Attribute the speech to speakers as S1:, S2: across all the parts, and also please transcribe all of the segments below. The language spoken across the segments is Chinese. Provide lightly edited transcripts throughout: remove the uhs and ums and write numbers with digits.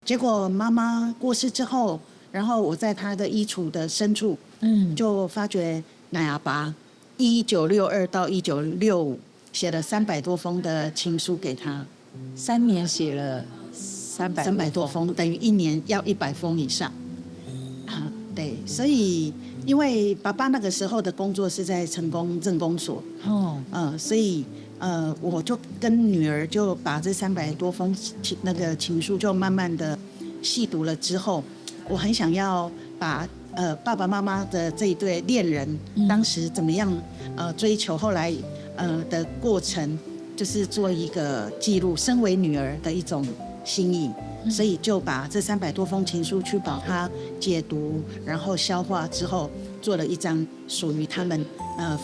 S1: 结果妈妈过世之后，然后我在她的衣橱的深处，就发觉奶阿爸1962到1965写了300多封的情书给他
S2: ，3年写了300
S1: 多封，等于1年要100封以上。对，所以因为爸爸那个时候的工作是在成功政工所，所以我就跟女儿就把这300多封那个情书就慢慢的细读了之后，我很想要把爸爸妈妈的这一对恋人当时怎么样追求，后来的过程，就是做一个记录，身为女儿的一种心意。所以就把这300多封情书去把它解读，然后消化之后，做了一张属于他们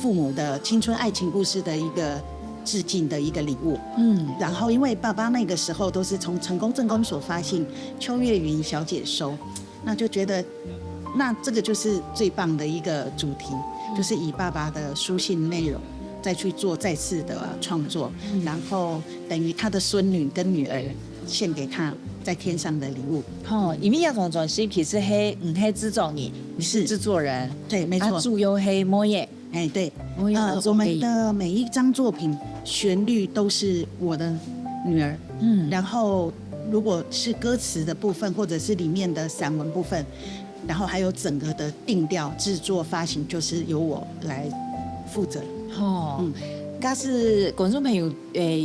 S1: 父母的青春爱情故事的一个致敬的一个礼物。然后因为爸爸那个时候都是从成功政工所发信，邱月云小姐收，那就觉得那这个就是最棒的一个主题，就是以爸爸的书信内容再去做再次的创作，然后等于他的孙女跟女儿献给他在天上的礼物。
S2: 因为亚种种 CP 是黑制作人，你是制作人，
S1: 对，没错。
S2: 主优黑莫耶，
S1: 对，我们的每一张作品旋律都是我的女儿，然后如果是歌词的部分，或者是里面的散文部分，然后还有整个的定调、制作、发行，就是由我来负责。
S2: 但是观众朋友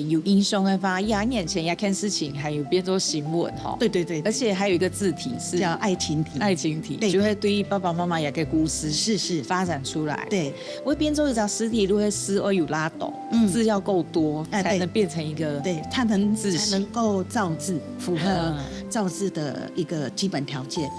S2: 有印象的话，2年前也看事情，还有变做新闻哈。
S1: 对，
S2: 而且还有一个字体是
S1: 叫爱情体，
S2: 爱情体就会对爸爸妈妈也个故事
S1: 是
S2: 发展出来。
S1: 对，
S2: 我变做一张实体，如果诗要有拉动，字要够多，才能变成一个
S1: 对，它才能够造字，符合造字的一个基本条件。